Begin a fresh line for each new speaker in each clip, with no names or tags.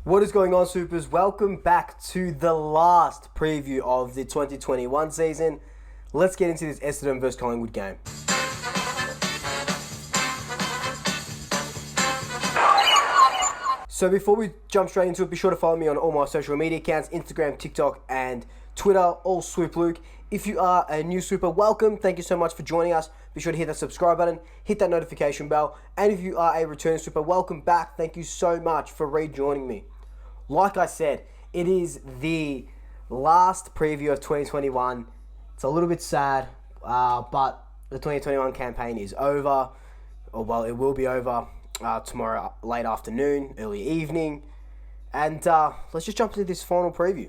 What is going on, Swoopers? Welcome back to the last preview of the 2021 season. Let's get into this Essendon vs Collingwood game. So before we jump straight into it, be sure to follow me on all my social media accounts, Instagram, TikTok, and Twitter, all Swoop Luke. If you are a new Swooper, welcome. Thank you so much for joining us. Be sure to hit that subscribe button, hit that notification bell. And if you are a returning Swooper, welcome back. Thank you so much for rejoining me. Like I said, it is the last preview of 2021. It's a little bit sad, but the 2021 campaign is over. Or, well, it will be over tomorrow late afternoon, early evening. And let's just jump into this final preview.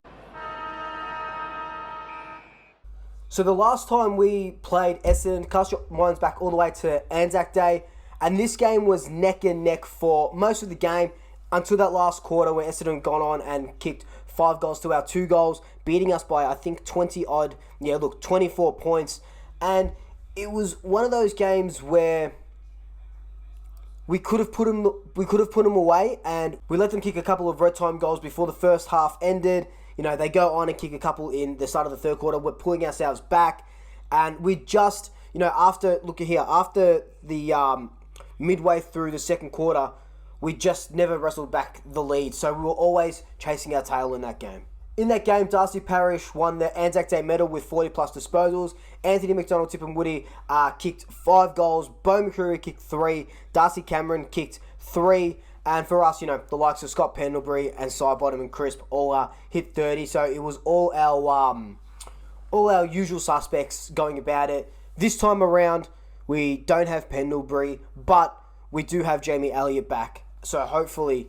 So the last time we played Essendon, cast your minds back all the way to Anzac Day, and this game was neck and neck for most of the game until that last quarter where Essendon gone on and kicked 5 goals to our 2 goals, beating us by I think 24 points. And it was one of those games where we could have put them away, and we let them kick a couple of red time goals before the first half ended. You know, they go on and kick a couple in the start of the third quarter. We're pulling ourselves back, and we just, after the midway through the second quarter, we just never wrestled back the lead. So we were always chasing our tail in that game. In that game, Darcy Parish won the Anzac Day medal with 40 plus disposals. Anthony McDonald, Tip and Woody kicked 5 goals. Bo McCreary kicked 3. Darcy Cameron kicked 3. And for us, the likes of Scott Pendlebury and Sidebottom and Crisp all hit 30. So it was all our usual suspects going about it. This time around, we don't have Pendlebury, but we do have Jamie Elliott back. So hopefully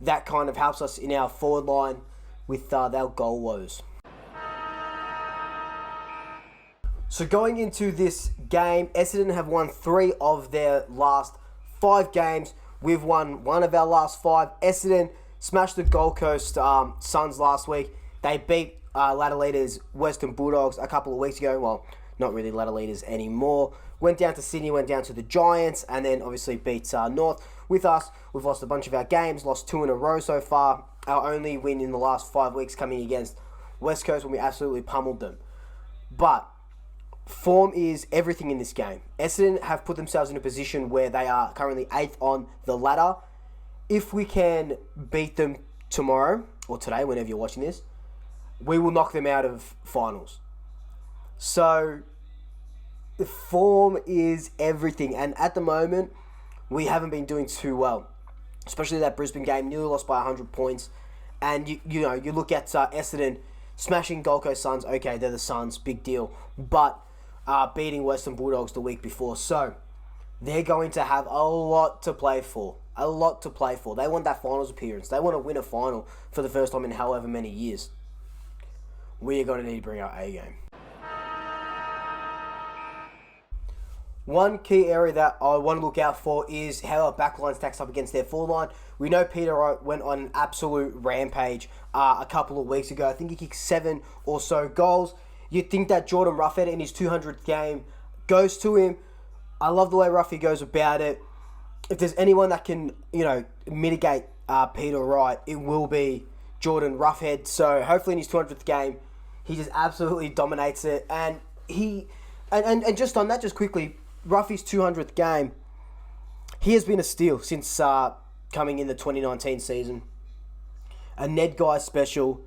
that kind of helps us in our forward line with our goal woes. So going into this game, Essendon have won 3 of their last 5 games. We've won 1 of our last 5. Essendon smashed the Gold Coast Suns last week. They beat ladder leaders Western Bulldogs a couple of weeks ago. Well, not really ladder leaders anymore. Went down to Sydney, went down to the Giants, and then obviously beat North. With us, we've lost a bunch of our games, lost 2 in a row so far. Our only win in the last 5 weeks coming against West Coast when we absolutely pummeled them. But form is everything in this game. Essendon have put themselves in a position where they are currently 8th on the ladder. If we can beat them tomorrow, or today, whenever you're watching this, we will knock them out of finals. So, the form is everything. And at the moment, we haven't been doing too well. Especially that Brisbane game, nearly lost by 100 points. And, you look at Essendon smashing Gold Coast Suns. Okay, they're the Suns, big deal. But beating Western Bulldogs the week before. So, they're going to have a lot to play for. A lot to play for. They want that finals appearance. They want to win a final for the first time in however many years. We are going to need to bring our A game. One key area that I want to look out for is how our backline stacks up against their forward line. We know Peter Wright went on an absolute rampage a couple of weeks ago. I think he kicked 7 or so goals. You'd think that Jordan Ruffhead in his 200th game goes to him. I love the way Ruffy goes about it. If there's anyone that can, mitigate Peter Wright, it will be Jordan Ruffhead. So hopefully in his 200th game, he just absolutely dominates it. And and just on that, just quickly, Ruffy's 200th game, he has been a steal since coming in the 2019 season. A Ned Guy special.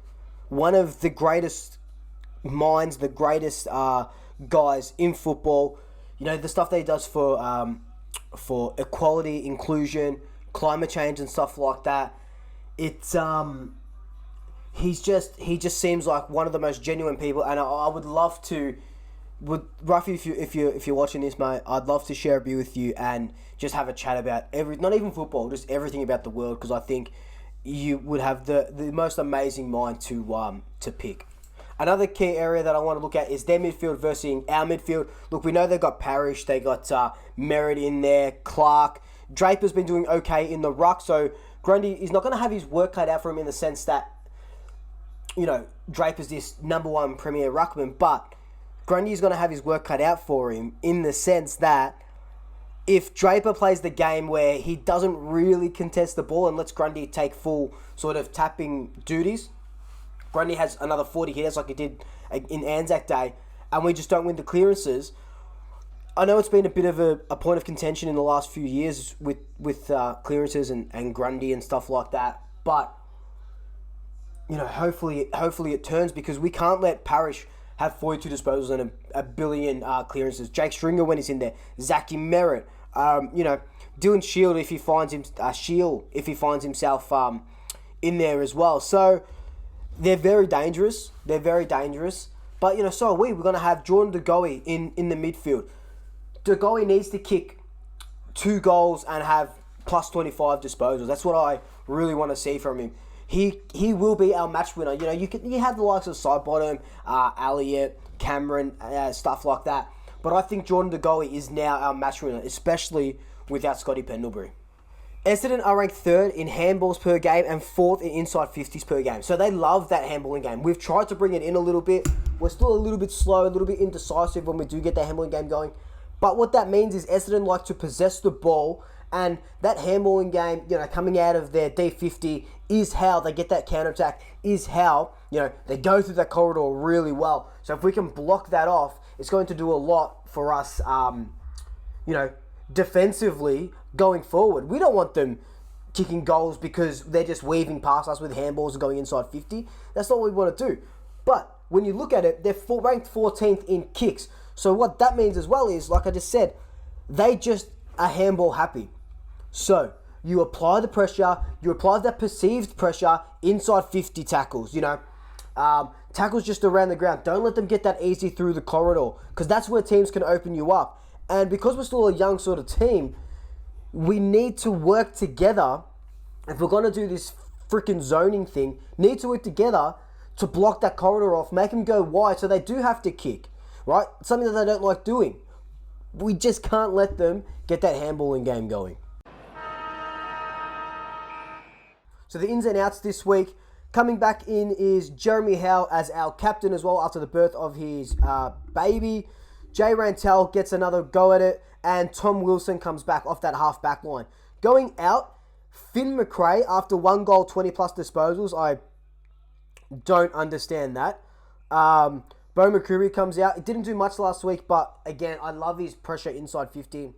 One of the greatest minds, the greatest guys in football. The stuff that he does for equality, inclusion, climate change and stuff like that. It's he just seems like one of the most genuine people, and I would love to. Ruffy, if you're watching this, mate, I'd love to share a beer with you and just have a chat about not even football, just everything about the world, because I think you would have the most amazing mind to pick. Another key area that I want to look at is their midfield versus our midfield. Look, we know they've got Parish, they got Merritt in there, Clark. Draper's been doing okay in the ruck, so Grundy is not going to have his work cut out for him in the sense that, Draper's this number 1 premier ruckman, but Grundy's going to have his work cut out for him in the sense that if Draper plays the game where he doesn't really contest the ball and lets Grundy take full sort of tapping duties, Grundy has another 40 hitters like he did in Anzac Day, and we just don't win the clearances. I know it's been a bit of a point of contention in the last few years with clearances and Grundy and stuff like that, but hopefully it turns, because we can't let Parrish have 42 disposals and a billion clearances. Jake Stringer when he's in there, Zachy Merritt, Dylan Shield if he finds himself in there as well. So they're very dangerous. But so are we. We're going to have Jordan De Goey in the midfield. De Goey needs to kick 2 goals and have plus 25 disposals. That's what I really want to see from him. He will be our match winner. You have the likes of Sidebottom, Elliott, Cameron, stuff like that. But I think Jordan De Goey is now our match winner, especially without Scotty Pendlebury. Essendon are ranked 3rd in handballs per game and 4th in inside 50s per game. So they love that handballing game. We've tried to bring it in a little bit. We're still a little bit slow, a little bit indecisive when we do get the handballing game going. But what that means is Essendon like to possess the ball, and that handballing game, coming out of their D50 is how they get that counter-attack, is how, they go through that corridor really well. So if we can block that off, it's going to do a lot for us, defensively going forward. We don't want them kicking goals because they're just weaving past us with handballs and going inside 50. That's not what we want to do. But when you look at it, they're ranked 14th in kicks. So what that means as well is, like I just said, they just are handball happy. So you apply the pressure, you apply that perceived pressure inside 50 tackles, tackles just around the ground. Don't let them get that easy through the corridor, because that's where teams can open you up. And because we're still a young sort of team, we need to work together. If we're going to do this freaking zoning thing, need to work together to block that corridor off, make them go wide so they do have to kick, right? Something that they don't like doing. We just can't let them get that handballing game going. So the ins and outs this week, coming back in is Jeremy Howe as our captain as well after the birth of his baby. Jay Rantel gets another go at it, and Tom Wilson comes back off that half-back line. Going out, Finn McRae after 1 goal, 20-plus disposals. I don't understand that. Bo McCreary comes out. It didn't do much last week, but again, I love his pressure inside 50.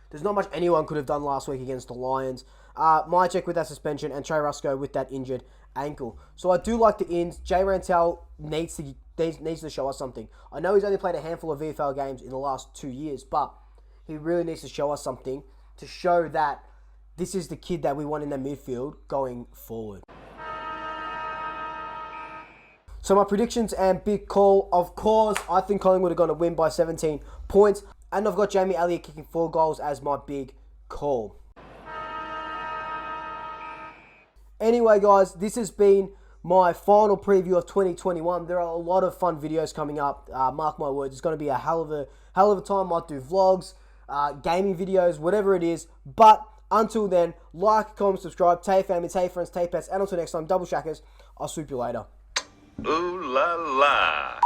There's not much anyone could have done last week against the Lions. Mychek with that suspension, and Trey Rusco with that injured ankle. So I do like the ins. Jay Rantel needs to show us something. I know he's only played a handful of VFL games in the last 2 years, but he really needs to show us something to show that this is the kid that we want in the midfield going forward. So my predictions and big call, of course, I think Collingwood are going to win by 17 points. And I've got Jamie Elliott kicking 4 goals as my big call. Anyway, guys, this has been my final preview of 2021. There are a lot of fun videos coming up. Mark my words, it's going to be a hell of a time. Might do vlogs, gaming videos, whatever it is. But until then, like, comment, subscribe. Tay family, Tay friends, Tay pets. And until next time, double shackers. I'll swoop you later.
Ooh la la.